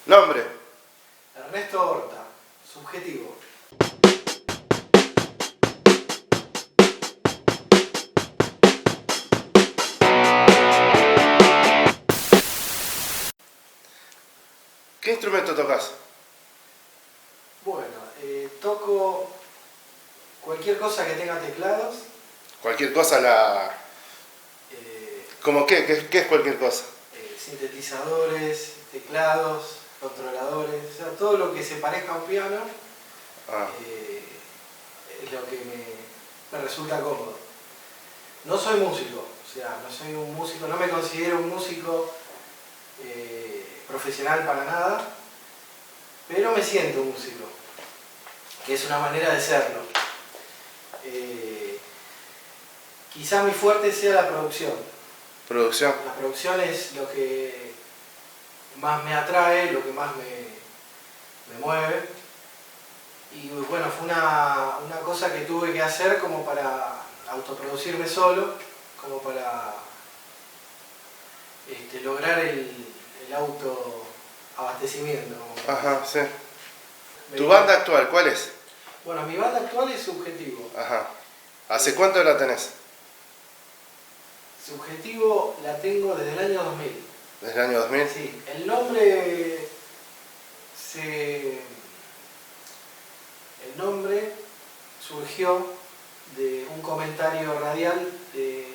Nombre. Ernesto Horta, subjetivo. ¿Qué instrumento tocas? Bueno, toco cualquier cosa que tenga teclados. Cualquier cosa la... eh, ¿Cómo qué? ¿Qué es cualquier cosa? Sintetizadores, teclados, controladores, o sea, todo lo que se parezca a un piano Ah, es lo que me resulta cómodo. No soy músico, o sea, no soy un músico, no me considero un músico profesional para nada, pero me siento músico, que es una manera de serlo. Quizá mi fuerte sea la producción. producción. La producción es lo que más me atrae, lo que más me mueve. Y bueno, fue una cosa que tuve que hacer como para autoproducirme solo, como para lograr el autoabastecimiento. Ajá, sí. Me ¿Tu di- banda actual cuál es? Bueno, mi banda actual es Subjetivo. Ajá. ¿Hace cuánto la tenés? Subjetivo la tengo desde el año 2000. ¿Desde el año 2000? Sí, el nombre surgió de un comentario radial de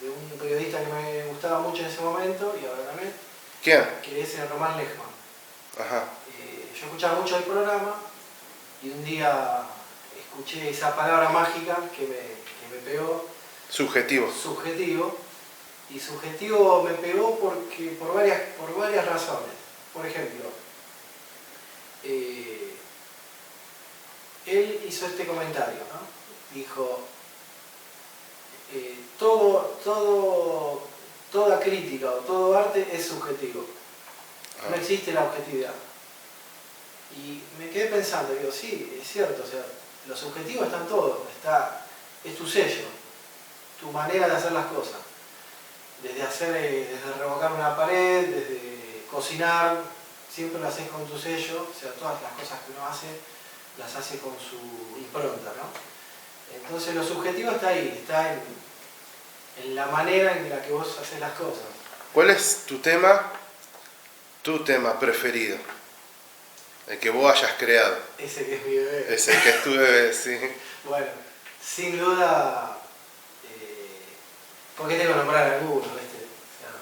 un periodista que me gustaba mucho en ese momento y ahora también, ¿Quién? que es el Román Lechman. Ajá. Yo escuchaba mucho el programa y un día escuché esa palabra mágica que me pegó, Subjetivo. subjetivo, y subjetivo me pegó porque por varias razones. Por ejemplo, él hizo este comentario, ¿no? Dijo, toda crítica o todo arte es subjetivo. No existe la objetividad. Y me quedé pensando, digo, sí, es cierto, o sea, lo subjetivo está en todo, es tu sello, tu manera de hacer las cosas. Desde revocar una pared, desde cocinar, siempre lo haces con tu sello, o sea, todas las cosas que uno hace, las hace con su impronta, ¿no? Entonces lo subjetivo está ahí, está en la manera en la que vos haces las cosas. ¿Cuál es tu tema preferido? El que vos hayas creado. Ese que es mi bebé. Ese que es tu bebé, sí. Bueno, sin duda, porque tengo que nombrar algunos, ¿viste? O sea,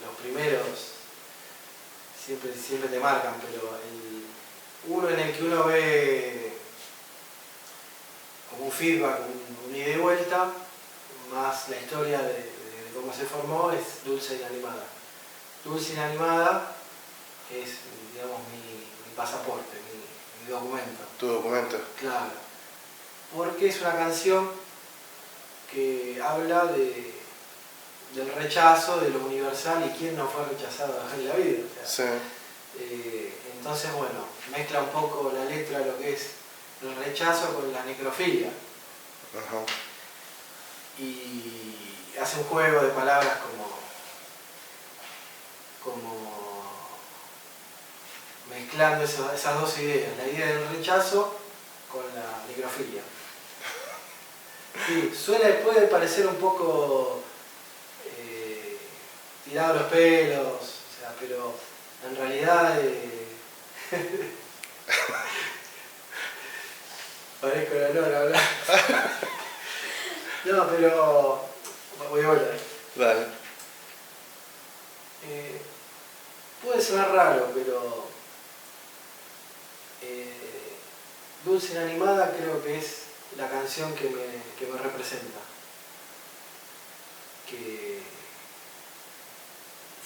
los primeros siempre te marcan, pero uno en el que uno ve como un feedback, un ida y vuelta, más la historia de cómo se formó, es Dulce Inanimada. Dulce Inanimada es, digamos, mi pasaporte, mi documento. Tu documento. Claro, porque es una canción que habla del rechazo, de lo universal y quién no fue rechazado en la vida. O sea, Sí. entonces, bueno, mezcla un poco la letra lo que es el rechazo con la necrofilia. Ajá. Y hace un juego de palabras como mezclando esas dos ideas, la idea del rechazo con la necrofilia. Sí, puede parecer un poco tirado los pelos, o sea, pero en realidad parezco la lora hablar. No, pero voy a volver. Dale. Puede sonar raro, pero Dulce Inanimada creo que es la canción que me representa. Que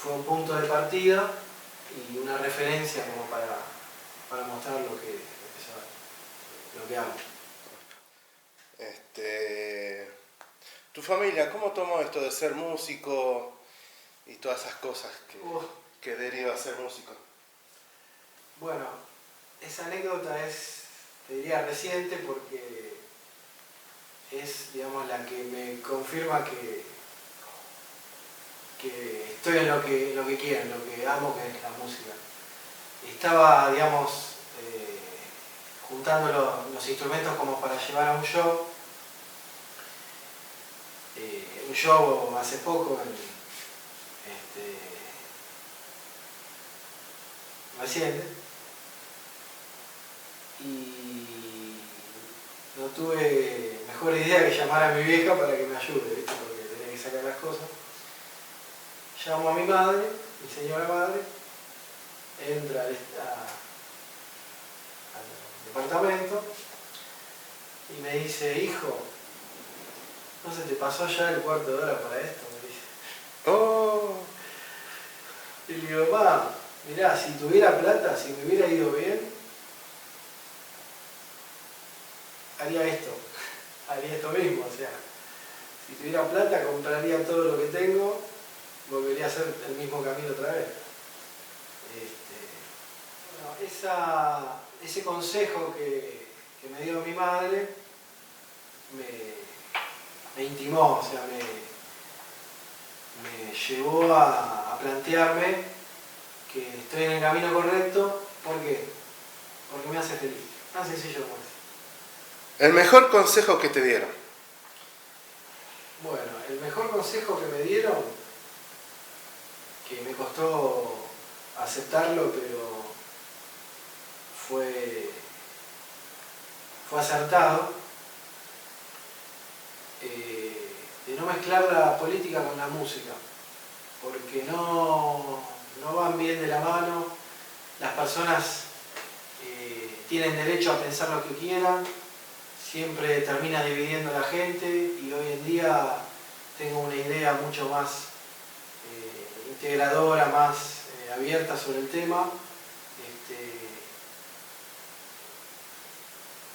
fue un punto de partida y una referencia como para mostrar lo que hago. ¿Tu familia cómo tomó esto de ser músico y todas esas cosas que deriva a ser músico? Bueno, esa anécdota es, te diría, reciente porque es, digamos, la que me confirma que estoy en lo que quiero, en lo que amo, que es la música. estaba, digamos, juntando los instrumentos como para llevar a un show. Un show hace poco, reciente, y no tuve mejor idea que llamar a mi vieja para que me ayude, ¿viste? Porque tenía que sacar las cosas. Llamo a mi madre, mi señora madre, entra al departamento y me dice: hijo, ¿no se te pasó ya el cuarto de hora para esto? Me dice. Oh. Y le digo: mamá, mirá, si tuviera plata, si me hubiera ido bien, haría esto mismo, o sea, si tuviera plata compraría todo lo que tengo, volvería a hacer el mismo camino otra vez. Bueno, ese consejo que me dio mi madre me intimó, o sea, me llevó a plantearme que estoy en el camino correcto. ¿Por qué? Porque me hace feliz, tan sencillo como es. El mejor consejo que te dieron. Bueno, el mejor consejo que me dieron, que me costó aceptarlo, pero fue acertado, de no mezclar la política con la música, porque no van bien de la mano. Las personas tienen derecho a pensar lo que quieran, siempre termina dividiendo a la gente, y hoy en día tengo una idea mucho más integradora, más abierta sobre el tema.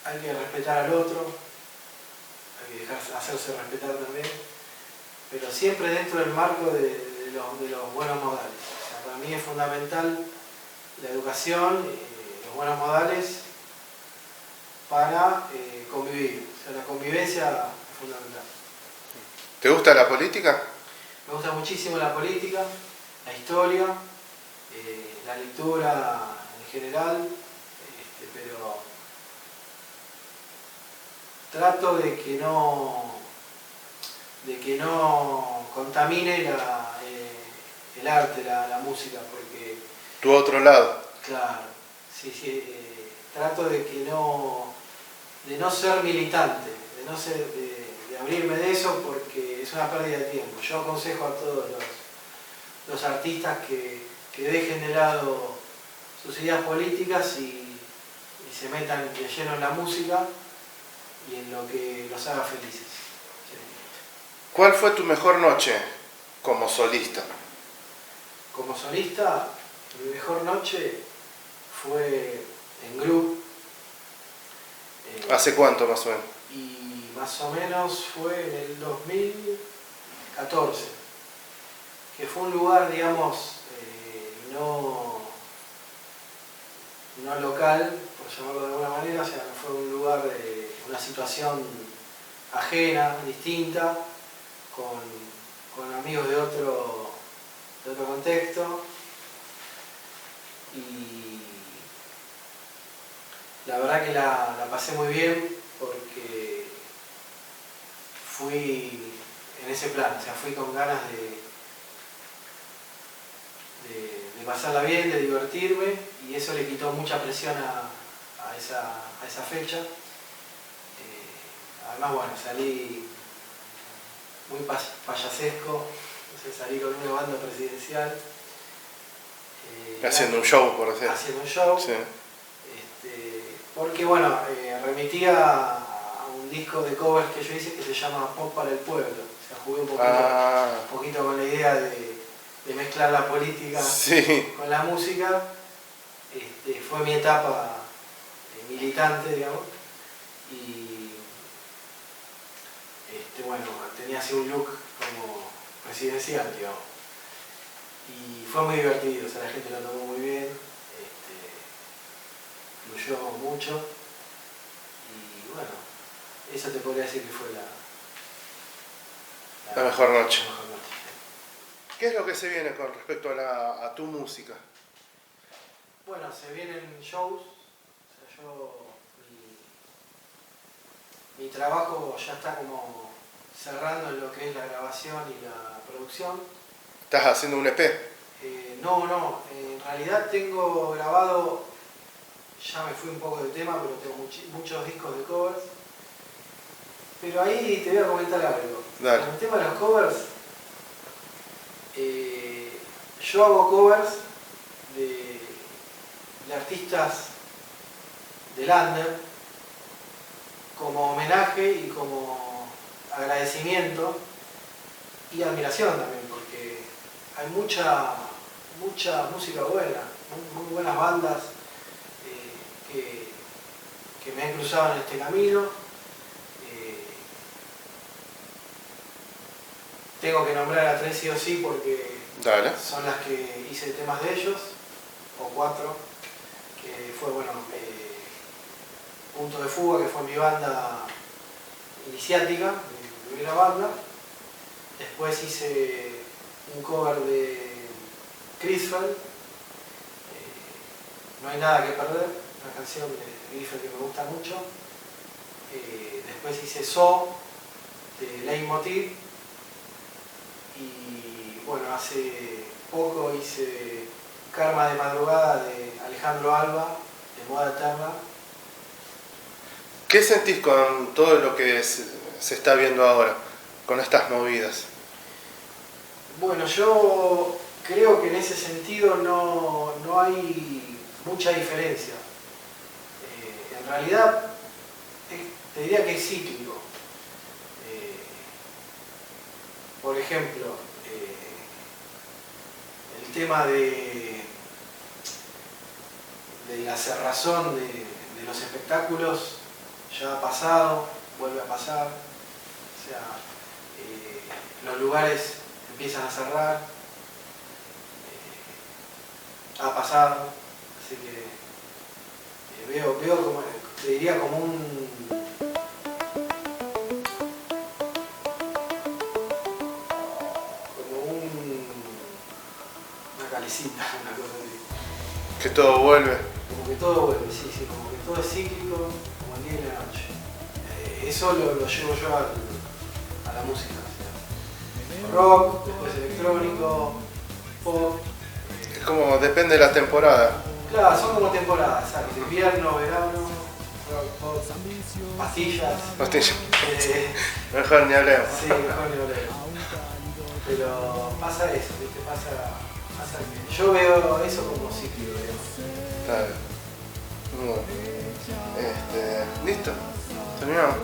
Hay que respetar al otro, hay que dejarse hacerse respetar también, pero siempre dentro del marco de los buenos modales. O sea, para mí es fundamental la educación, los buenos modales para convivir. O sea, la convivencia es fundamental. ¿Te gusta la política? Me gusta muchísimo la política, la historia, la lectura en general, pero trato de que no contamine el arte, la música, porque... Tu otro lado. Claro, sí, trato de no ser militante, de abrirme de eso, porque es una pérdida de tiempo. Yo aconsejo a todos los artistas que dejen de lado sus ideas políticas y se metan de lleno en la música y en lo que los haga felices. Sí. ¿Cuál fue tu mejor noche como solista? Como solista, mi mejor noche fue en Group. ¿Hace cuánto más o menos? Y más o menos fue en el 2014, que fue un lugar, digamos, no local, por llamarlo de alguna manera, o sea, fue un lugar de una situación ajena, distinta, con amigos de otro contexto, y la verdad que la pasé muy bien, porque fui en ese plan, o sea, fui con ganas de pasarla bien, de divertirme, y eso le quitó mucha presión a esa fecha. Además, bueno, salí muy payasesco, no sé, salí con una banda presidencial. Haciendo un show, por ejemplo. Haciendo un show. Sí. Porque, bueno, remitía a un disco de covers que yo hice que se llama Pop para el Pueblo. O sea, jugué un poquito con la idea de mezclar la política con la música. Fue mi etapa militante, digamos, y bueno, tenía así un look como presidencial, digamos, y fue muy divertido, o sea, la gente lo tomó muy bien, fluyó mucho, y bueno, eso te podría decir que fue la mejor noche. La mejor noche. ¿Qué es lo que se viene con respecto a tu música? Bueno, se vienen shows. O sea, mi trabajo ya está como cerrando en lo que es la grabación y la producción. ¿Estás haciendo un EP? No, en realidad tengo grabado, ya me fui un poco de tema, pero tengo muchos discos de covers. Pero ahí te voy a comentar algo. Dale. En el tema de los covers, yo hago covers de artistas del under como homenaje y como agradecimiento y admiración también, porque hay mucha música buena, muy buenas bandas que me han cruzado en este camino. Tengo que nombrar a 3 sí o sí porque Dale. son las que hice temas de ellos, o 4, que fue, bueno, Punto de Fuga, que fue mi banda iniciática, mi primera banda. Después hice un cover de Crisfeld, No hay nada que perder, una canción de Crisfeld que me gusta mucho. Después hice So, de Leitmotiv. Y bueno, hace poco hice Karma de Madrugada de Alejandro Alba, de Moda Eterna. ¿Qué sentís con todo lo que se está viendo ahora, con estas movidas? Bueno, yo creo que en ese sentido no hay mucha diferencia. En realidad, te diría que es cíclico. Por ejemplo, el tema de la cerrazón de los espectáculos ya ha pasado, vuelve a pasar. O sea, los lugares empiezan a cerrar, ha pasado, así que veo como, te diría como una calecita, una cosa así. Que todo vuelve. Como que todo vuelve, sí, como que todo es cíclico, como el día y la noche. Eso lo llevo yo a la música. O sea, rock, después electrónico, pop. Es como, depende de la temporada. Claro, son como temporadas, ¿sabes? Invierno, verano, rock, pop, pastillas. Hostia, mejor ni hablemos. Sí, mejor ni hablemos. Pero pasa eso, ¿viste? Pasa que yo veo eso como cíclico, digamos. Claro. Bueno, listo. Terminamos.